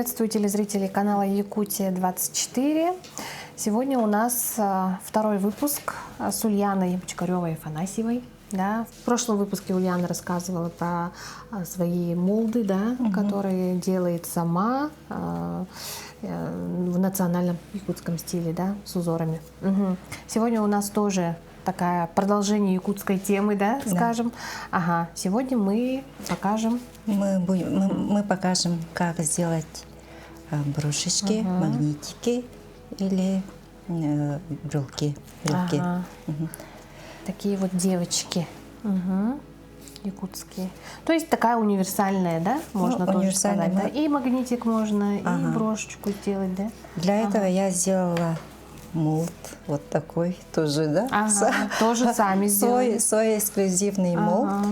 Приветствую телезрителей канала Якутия-24. Сегодня у нас второй выпуск с Ульяной Бочкаревой-Афанасьевой. Да. В прошлом выпуске Ульяна рассказывала про свои молды, да, которые делает сама в национальном якутском стиле, да, с узорами. Сегодня у нас тоже такая продолжение якутской темы, да, скажем. Ага. Сегодня мы покажем. Мы покажем, как сделать брошечки, магнитики или брелки. Ага. Такие вот девочки якутские. То есть такая универсальная, да, можно тоже сказать. Да? И магнитик можно, и брошечку сделать, да? Для этого я сделала молд вот такой тоже, да? Тоже сами сделали. Свой эксклюзивный молд.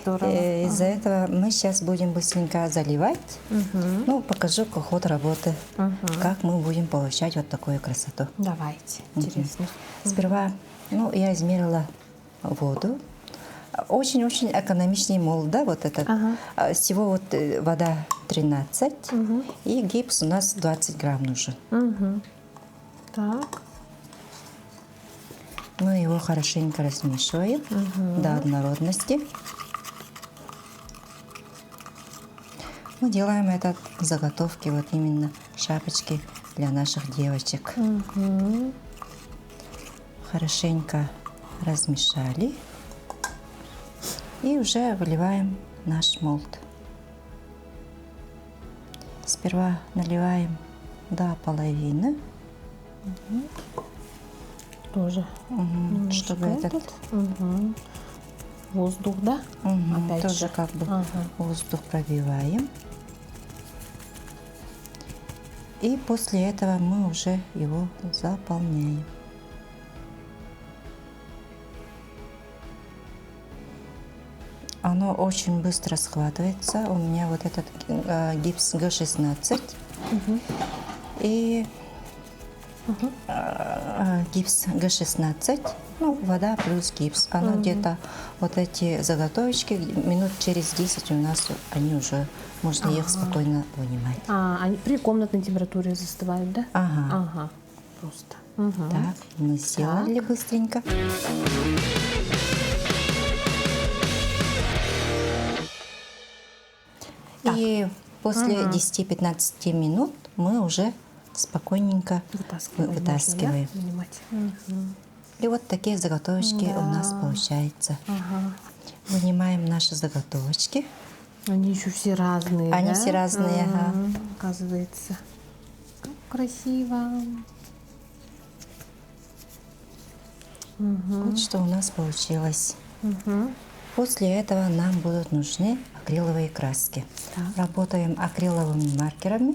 Здорово. Из-за этого мы сейчас будем быстренько заливать. Ну, покажу ход работы, как мы будем получать вот такую красоту. Давайте, интересно. Сперва, я измерила воду. Очень-очень экономичный молд, да, вот этот. Всего вот вода 13 и гипс у нас 20 грамм нужен. Так. Мы его хорошенько размешиваем до однородности. Мы делаем это заготовки, вот именно шапочки для наших девочек. Хорошенько размешали. И уже выливаем наш молд. Сперва наливаем до половины. Тоже. Чтобы этот воздух, да? Опять тоже же. как бы воздух пробиваем. И после этого мы уже его заполняем. Оно очень быстро схватывается. У меня вот этот гипс Г16 и гипс Г16, вода плюс гипс. Оно где-то, вот эти заготовочки, минут через 10 у нас они уже, можно их спокойно вынимать. Они при комнатной температуре застывают, да? Ага. Просто. Так, мы сделали быстренько. И после 10-15 минут мы уже спокойненько вытаскиваем. И вот такие заготовочки у нас получаются. Вынимаем наши заготовочки. Они еще все разные, Они все разные, оказывается. Как красиво. Вот что у нас получилось. После этого нам будут нужны акриловые краски. Работаем акриловыми маркерами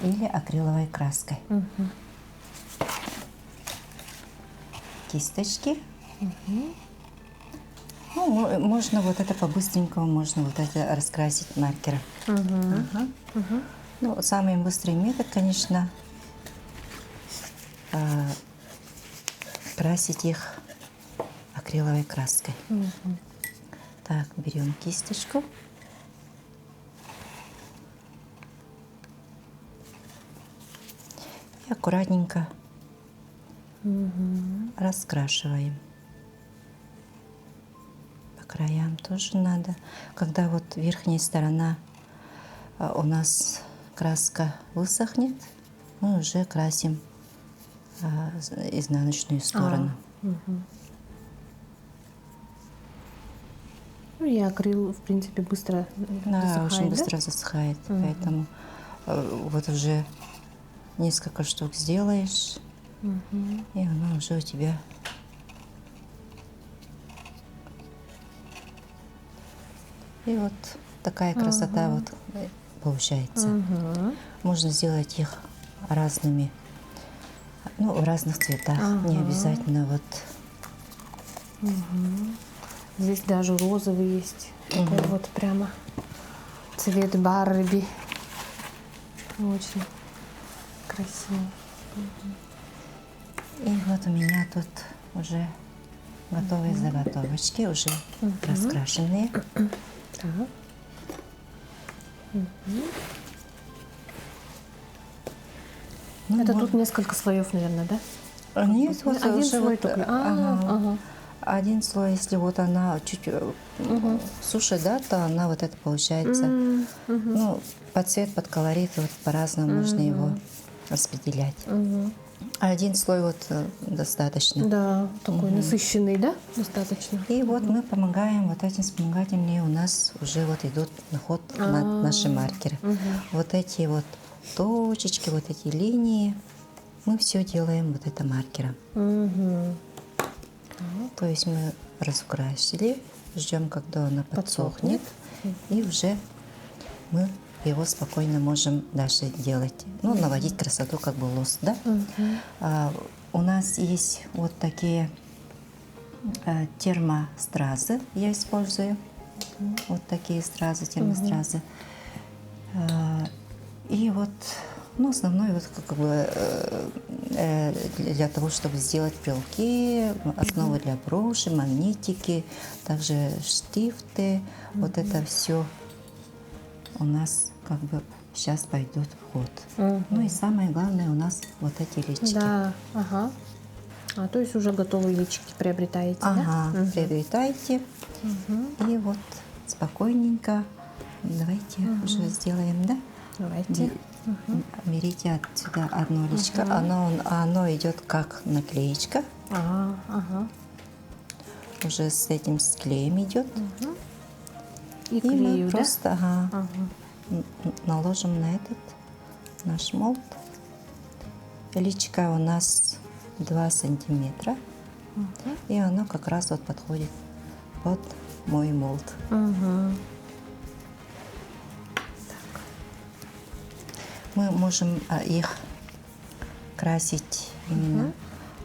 или акриловой краской. Кисточки. Можно вот это по-быстренькому, можно вот это раскрасить маркером. Самый быстрый метод, конечно, красить их акриловой краской. Так, берем кисточку. И аккуратненько раскрашиваем. По краям тоже надо. Когда вот верхняя сторона у нас краска высохнет, мы уже красим изнаночную сторону. И акрил, в принципе, быстро засыхает, очень быстро засыхает. Поэтому вот уже несколько штук сделаешь, и оно уже у тебя и вот такая красота вот получается. Можно сделать их разными, в разных цветах, не обязательно вот. Здесь даже розовый есть. Такой вот прямо цвет Барби. Очень красиво. И вот у меня тут уже готовые заготовочки, уже раскрашенные. Ну, Это тут несколько слоев, наверное, да? Нет, вот Один уже слой вот, только. ага. Один слой, если вот она чуть суше, да, то она вот это получается. Ну, под цвет, под колорит, вот по-разному можно его распределять. А один слой вот достаточно. Да, такой насыщенный, да? Достаточно. И вот мы помогаем вот этим вспомогательным, и у нас уже вот идут на ход наши маркеры. Вот эти вот точечки, вот эти линии, мы все делаем вот это маркером. То есть мы разукрасили, ждем, когда она подсохнет, и уже мы его спокойно можем дальше делать. Ну, наводить красоту, как бы лоск, да? У нас есть вот такие термостразы, я использую. Вот такие стразы, термостразы. И вот, ну, основной вот как бы для того, чтобы сделать брелки, основы для броши, магнитики, также штифты, вот это все у нас как бы сейчас пойдут в ход. Ну и самое главное у нас вот эти личики. Да, ага. То есть уже готовые личики приобретаете, Ага, да? приобретайте. И вот спокойненько давайте уже сделаем, да? Давайте. Берите отсюда одно личико. Оно идет как наклеечка. Ага. Уже с этим с клеем идет. И И клею, мы да? просто наложим на этот наш молд. Личико у нас 2 сантиметра. И оно как раз вот подходит под мой молд. Мы можем их красить, именно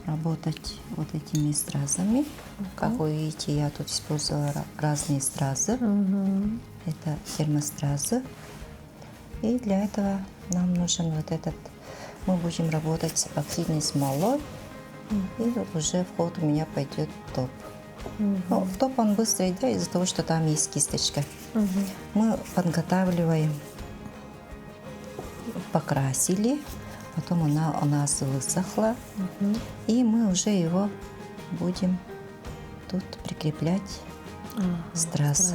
работать вот этими стразами. Как вы видите, я тут использовала разные стразы. Это термостразы. И для этого нам нужен вот этот. Мы будем работать с эпоксидной смолой. И уже в ход у меня пойдет топ. Ну, топ он быстрый, да, из-за того, что там есть кисточка. Мы подготавливаем, покрасили, потом она у нас высохла, и мы уже его будем тут прикреплять стразы.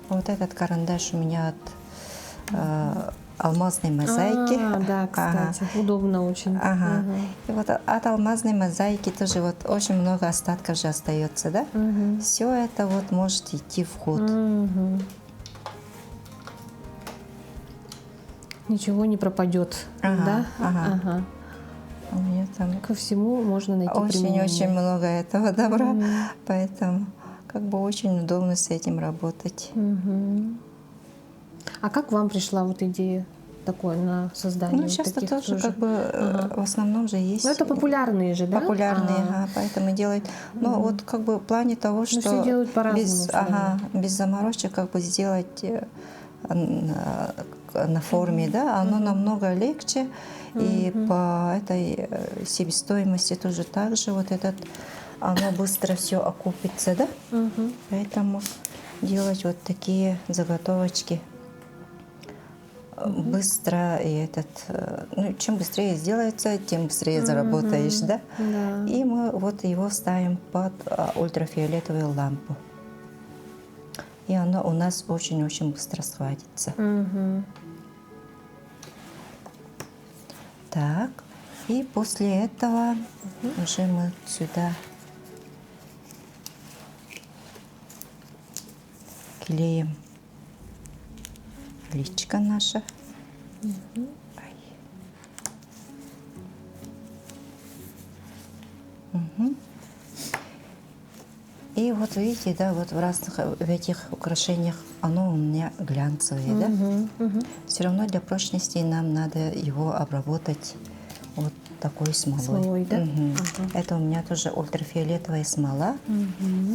Вот этот карандаш у меня от алмазной мозаики. Да, кстати, удобно очень. И вот от алмазной мозаики тоже вот очень много остатков же остается, да? Все это вот может идти в ход. Ничего не пропадет, да? У меня там Ко всему можно найти применение. очень много этого добра, поэтому как бы очень удобно с этим работать. А как вам пришла вот идея такой на создание Ну, вот сейчас таких тоже как бы в основном же есть. Ну, это популярные же, да? Популярные, поэтому делают. Но вот как бы в плане того, что все делают по-разному, без заморочек как бы сделать на форме, да, оно намного легче. И по этой себестоимости тоже так же вот этот, оно быстро все окупится, да? Поэтому делать вот такие заготовочки быстро, и этот, ну, чем быстрее сделается, тем быстрее заработаешь, да? И мы вот его ставим под ультрафиолетовую лампу. И оно у нас очень-очень быстро схватится. Так, и после этого уже мы сюда клеим личико наше. И вот видите, да, вот в разных в этих украшениях оно у меня глянцевое, да? Все равно для прочности нам надо его обработать вот такой смолой. Смолой, да? Это у меня тоже ультрафиолетовая смола.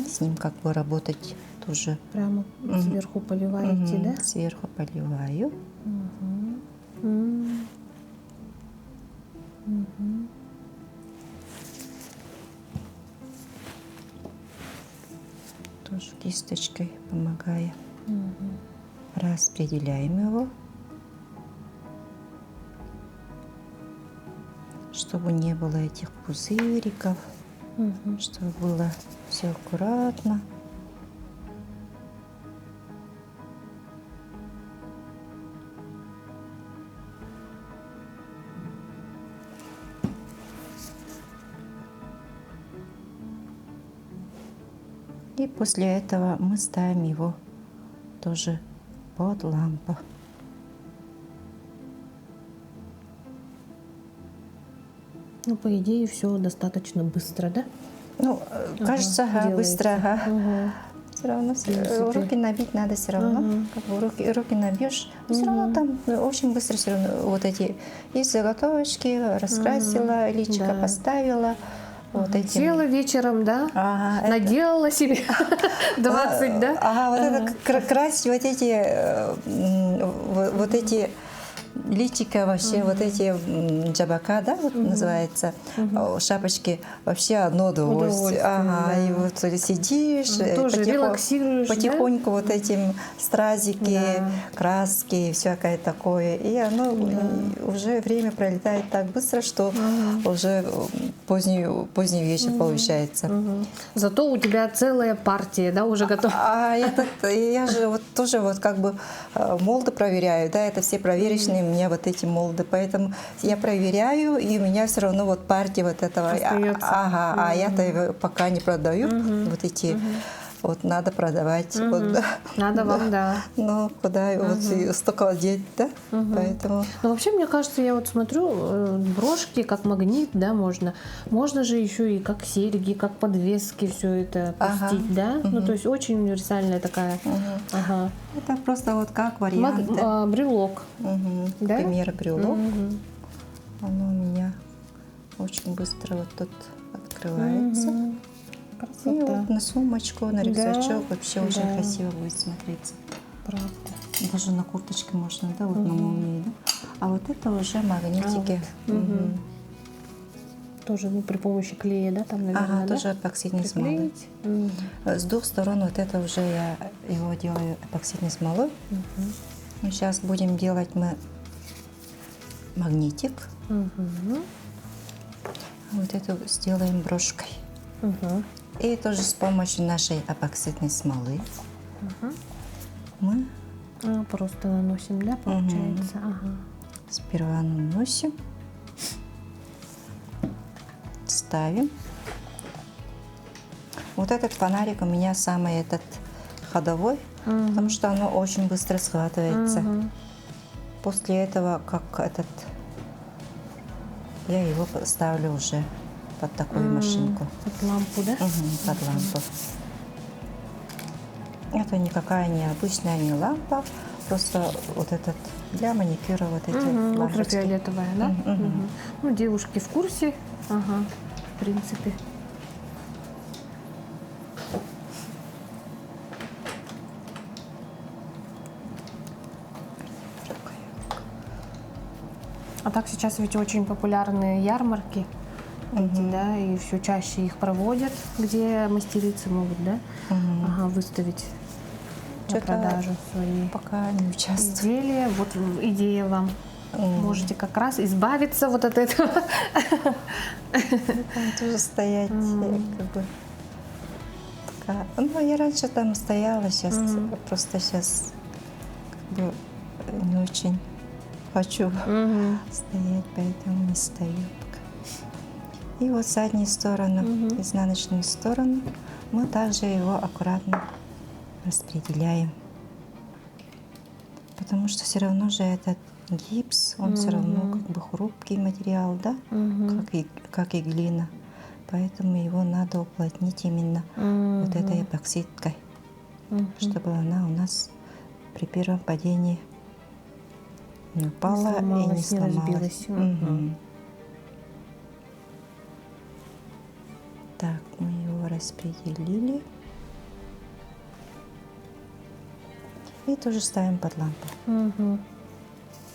С ним как бы работать тоже. Прямо сверху поливаете, да? Сверху поливаю. Тоже кисточкой помогая. Распределяем его, чтобы не было этих пузыриков, чтобы было все аккуратно. И после этого мы ставим его тоже под лампу. Ну, по идее, все достаточно быстро, да? Ну, кажется, делается. быстро. Ага. Все равно принципе. руки набить надо все равно. Как бы руки набьешь, все равно там очень быстро все равно вот эти есть заготовочки, раскрасила, личико Да. поставила. Вот этим. Села вечером, да? Ага, Наделала себе 20, да? Ага, вот это красить вот эти личика вообще, вот эти джабака, да, вот называется, шапочки, вообще одно удовольствие. Ага, да. и вот сидишь, Тоже релаксируешь, потихоньку вот этим стразики, Да. краски, всякое такое. И оно уже время пролетает так быстро, что уже поздний вечер получается. Зато у тебя целая партия, да, уже готова. Я же вот тоже вот как бы молды проверяю, да, это все проверочные у меня вот эти молды, поэтому я проверяю, и у меня все равно вот партия вот этого. Остается. Ага, а я-то его пока не продаю, вот эти. Вот надо продавать. Вот, да. Надо вам, да. Ну, куда вот и столько деть, да? Поэтому. Ну, вообще, мне кажется, я вот смотрю, брошки как магнит, да, можно. Можно же еще и как серьги, как подвески все это пустить, да? Ну, то есть очень универсальная такая. Ага. Это просто вот как вариант. Да? Брелок. Да? Например, брелок. Оно у меня очень быстро вот тут открывается. И вот на сумочку, на рюкзачок вообще очень красиво будет смотреться. Правда. Даже на курточке можно, да, вот на молнии, да. А вот это уже магнитики. Тоже при помощи клея, да, там, наверное, Ага, да? тоже эпоксидной смолой. С двух сторон вот это уже я его делаю эпоксидной смолой. И сейчас будем делать мы магнитик. Вот это сделаем брошкой. И тоже с помощью нашей эпоксидной смолы мы Просто наносим, да, получается? Ага. сперва наносим, ставим. Вот этот фонарик у меня самый этот ходовой, потому что оно очень быстро схватывается. После этого, как этот, я его ставлю уже под такую машинку. Под лампу, да? Под лампу. Это никакая не обычная не лампа, просто вот этот для маникюра вот эти лампочки. Ультрафиолетовая, да? Ну, девушки в курсе. Ага, в принципе. А так сейчас ведь очень популярны ярмарки, эти, да, и все чаще их проводят, где мастерицы могут, да, выставить на продажу свои пока не участвую. изделия. Вот идея вам. Можете как раз избавиться вот от этого. Там тоже стоять, как бы. Пока. Ну, я раньше там стояла, сейчас просто сейчас как бы не очень хочу стоять, поэтому не стою пока. И вот заднюю сторону, изнаночную сторону, мы также его аккуратно распределяем. Потому что все равно же этот гипс, он все равно как бы хрупкий материал, да, как и глина. Поэтому его надо уплотнить именно вот этой эпоксидкой, чтобы она у нас при первом падении не упала и не сломалась. Так, мы его распределили. И тоже ставим под лампу.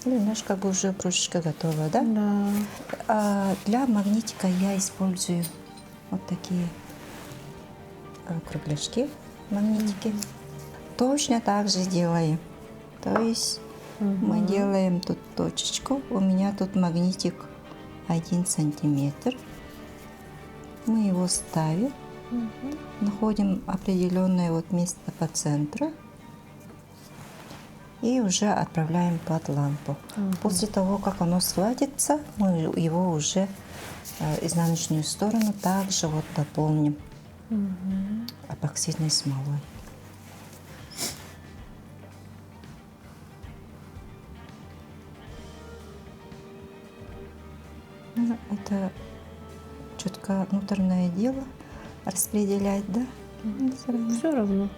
И у нас как бы уже брошечка готова, да? Да. А для магнитика я использую вот такие кругляшки магнитики. Точно так же делаем. То есть мы делаем тут точечку. У меня тут магнитик 1 сантиметр. Мы его ставим. Находим определенное вот место по центру. И уже отправляем под лампу. После того, как оно схватится, мы его уже изнаночную сторону также вот дополним эпоксидной смолой. Ну, это четко внутреннее дело распределять, да? Все равно.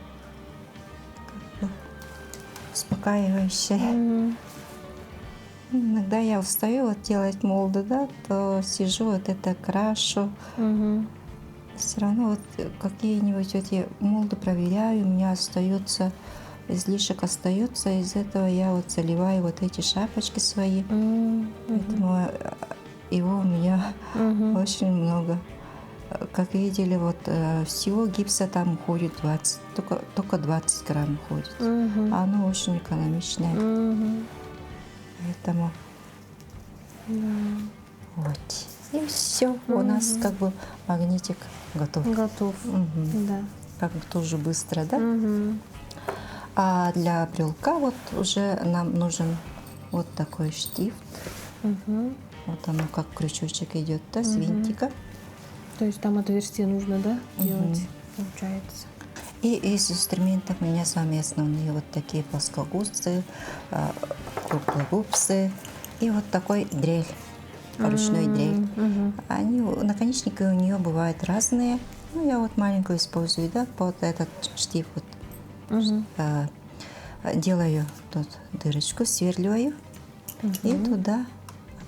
Успокаивающее. Иногда я устаю вот делать молды, да, то сижу вот это крашу. Все равно вот какие-нибудь эти молды проверяю, у меня остается, излишек остается, из этого я вот заливаю вот эти шапочки свои. Поэтому его у меня очень много. Как видели, вот всего гипса там уходит 20, только 20 грамм уходит. А оно очень экономичное. Поэтому вот. И все, у нас как бы магнитик готов. Готов. Да. Как бы тоже быстро, да? А для брелка вот уже нам нужен вот такой штифт. Вот оно как крючочек идет, да, с винтика. То есть там отверстие нужно, да, делать, получается. И из инструментов у меня самые основные вот такие плоскогубцы, круглогубцы и вот такой дрель, ручной дрель. Они, наконечники у нее бывают разные. Ну, я вот маленькую использую, да, под этот штифт вот. Делаю тут дырочку, сверливаю и туда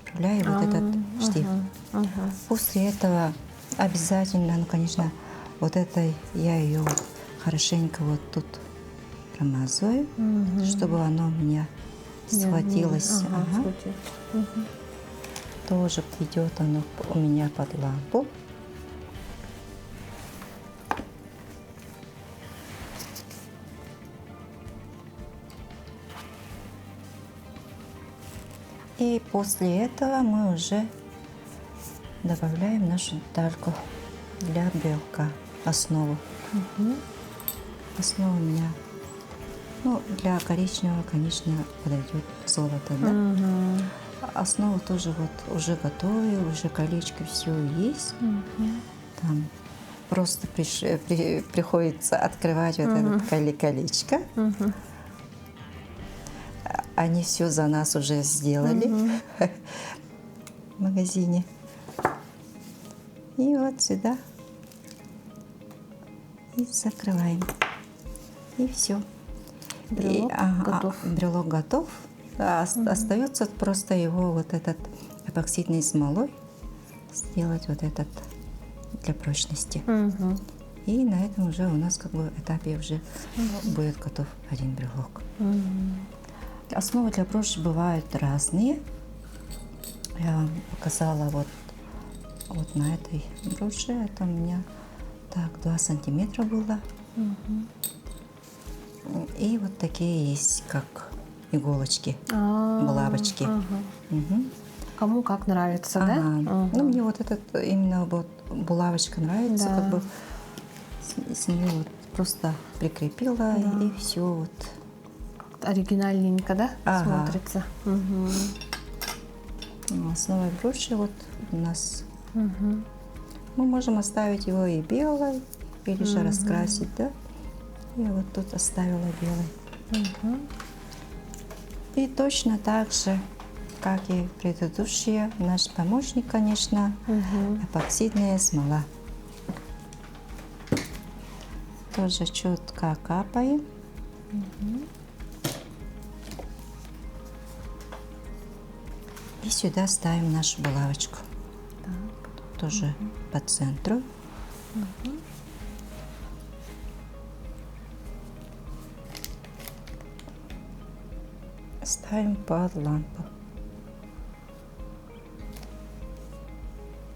отправляю вот этот штифт. После этого обязательно, ну, конечно, вот этой я ее хорошенько вот тут промазываю, чтобы оно у меня схватилось. Тоже идет оно у меня под лампу. И после этого мы уже добавляем нашу детальку для брелка, основу. Основа у меня, ну, для коричневого, конечно, подойдет золото, да? Основу тоже вот уже готовую, уже колечко все есть. Там просто приходится открывать вот это колечко. Они все за нас уже сделали в магазине. И вот сюда. И закрываем. И все. Брелок готов. Брелок готов. Остается просто его вот этот эпоксидной смолой сделать вот этот для прочности. И на этом уже у нас как бы этапе уже будет готов один брелок. Основы для броши бывают разные. Я вам показала вот на этой броши. Это у меня так 2 сантиметра было. И вот такие есть, как иголочки, булавочки. Кому как нравится, да? Ну, мне вот этот именно вот булавочка нравится, как бы с нее вот просто прикрепила и все вот. Оригинальненько, да, смотрится. Основой броши вот у нас. Мы можем оставить его и белой, или же раскрасить, да? Я вот тут оставила белый. И точно так же, как и предыдущие, наш помощник, конечно, эпоксидная смола. Тоже чутка капаем. И сюда ставим нашу булавочку. Тоже по центру. Ставим под лампу.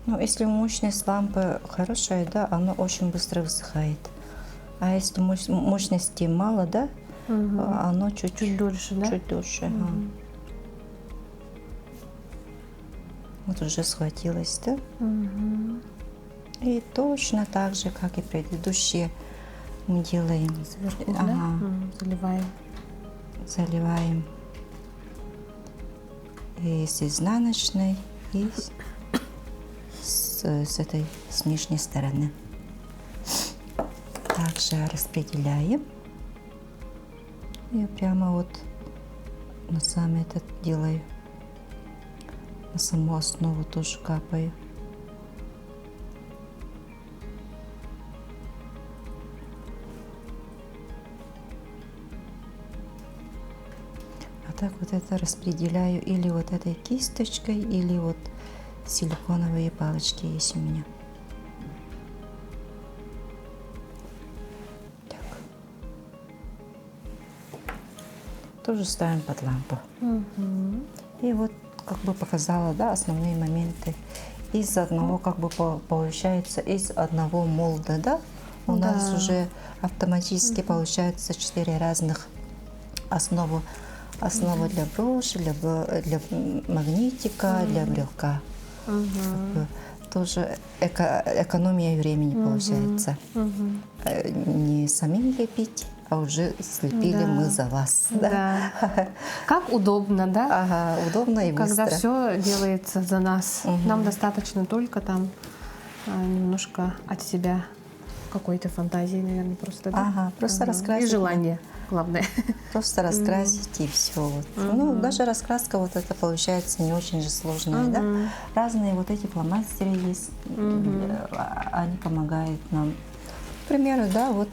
Ну, если мощность лампы хорошая, да, она очень быстро высыхает. А если мощности мало, да, оно Чуть дольше, да? Чуть дольше. Ага. Вот уже схватилось, да? И точно так же, как и предыдущие, мы делаем. Сверху, Ага. да? Заливаем. Заливаем и с изнаночной, и с этой, с нижней стороны. Также распределяем. Я прямо вот на сам этот делаю. На саму основу тоже капаю. А так вот это распределяю или вот этой кисточкой, или вот силиконовые палочки есть у меня. Так. Тоже ставим под лампу. И вот как бы показала, да, основные моменты. Из одного, как бы получается, из одного молда, да, у нас уже автоматически получается 4 разных основы. Основа для броши, для магнитика, для брелка. Как бы тоже экономия времени получается. Не самим лепить, а уже слепили мы за вас. Да. Как удобно, да? Ага, удобно и быстро. Когда все делается за нас. Нам достаточно только там немножко от себя какой-то фантазии, наверное, просто. Да? Ага, просто раскрасить. И желание, главное. Просто раскрасить и все. Вот. Ну, даже раскраска вот это получается не очень же сложная, да? Разные вот эти фломастеры есть, они помогают нам. К примеру, да, вот.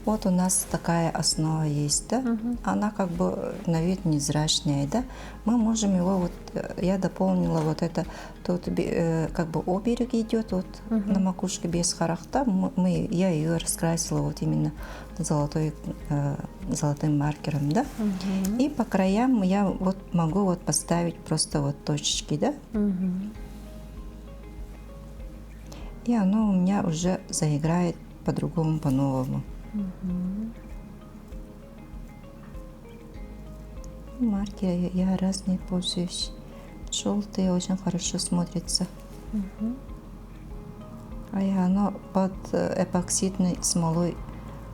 Вот у нас такая основа есть, да? Она как бы на вид незрачная, да? Мы можем его вот, я дополнила вот это, тут как бы оберег идет вот на макушке без харахта, я ее раскрасила вот именно золотым маркером, да? И по краям я вот могу вот поставить просто вот точечки, да? И оно у меня уже заиграет по-другому, по-новому. Маркеры я разные пользуюсь. Желтые очень хорошо смотрится. А оно под эпоксидной смолой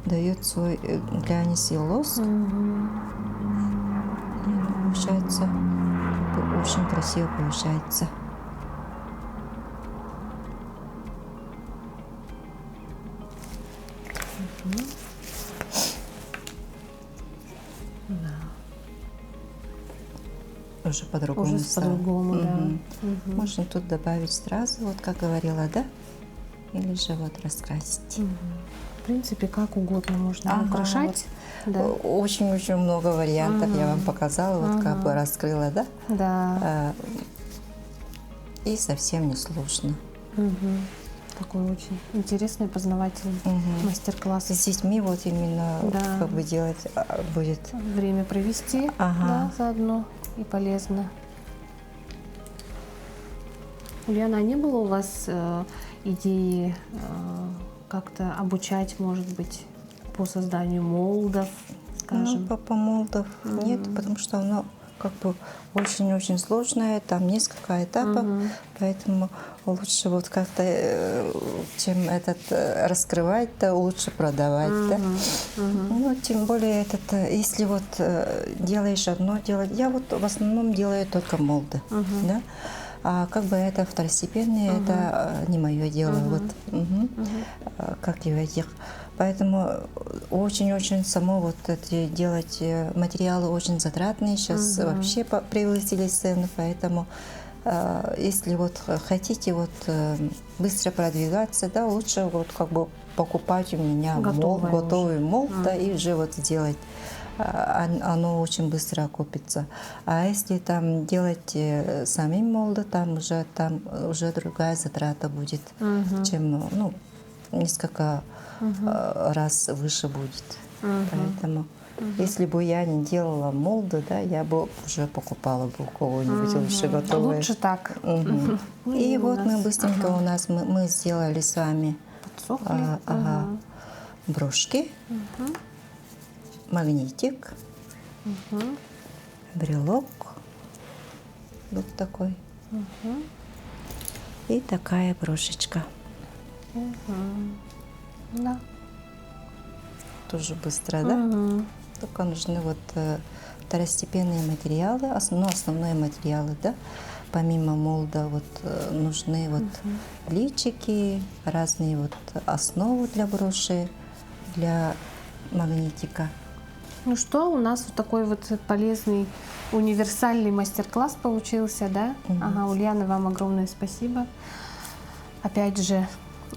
дает свой глянец и лоск. И оно получается, очень красиво получается. Уже по-другому стало. По-другому, да. Можно тут добавить сразу, вот как говорила, да? Или же вот раскрасить. В принципе, как угодно можно украшать. Вот. Да. Очень-очень много вариантов я вам показала, вот как бы раскрыла, да? Да. И совсем не сложно. Такой очень интересный, познавательный мастер-класс. С детьми вот именно как бы делать будет. Время провести, да, заодно и полезно. Ульяна, а не было у вас идеи как-то обучать, может быть, по созданию молдов, скажем? Ну, по молдов нет, потому что оно как бы очень-очень сложное, там несколько этапов, поэтому лучше вот как-то, чем раскрывать, то лучше продавать, да? Ну, тем более если вот делаешь одно, я вот в основном делаю только молды, да? А как бы это второстепенное, это не мое дело, вот, как и в этих. Поэтому очень-очень само вот эти делать материалы очень затратные, сейчас вообще превысили цены, поэтому если вот хотите вот быстро продвигаться, да, лучше вот как бы покупать у меня готовый молд, да, и уже вот сделать. Оно очень быстро окупится. А если там делать самим молды, там уже другая затрата будет, чем несколько раз выше будет. Поэтому если бы я не делала молды, да, я бы уже покупала бы у кого-нибудь лучше готовые. Лучше так. И вот мы быстренько мы сделали с вами подсохли. Ага. Брошки, магнитик, брелок, вот такой. И такая брошечка. Да. Тоже быстро, да? Только нужны вот второстепенные материалы, основные материалы, да? Помимо молда вот нужны вот личики, разные вот основы для броши, для магнитика. Ну что, у нас вот такой вот полезный, универсальный мастер-класс получился, да? Ага, Ульяна, вам огромное спасибо. Опять же,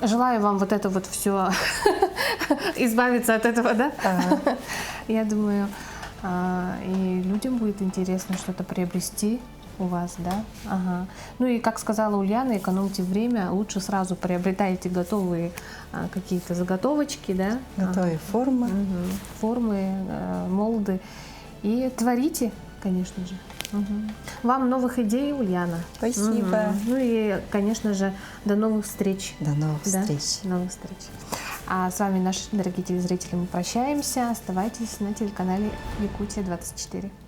желаю вам вот это вот все, избавиться от этого, да? Я думаю, и людям будет интересно что-то приобрести у вас, да? Ага. Ну и, как сказала Ульяна, экономьте время, лучше сразу приобретайте готовые какие-то заготовочки, да? Готовые формы. Формы, молды. И творите, конечно же. Вам новых идей, Ульяна. Спасибо. Ну и, конечно же, до новых встреч. До новых встреч. До новых встреч. А с вами, наши дорогие телезрители, мы прощаемся. Оставайтесь на телеканале Якутия 24.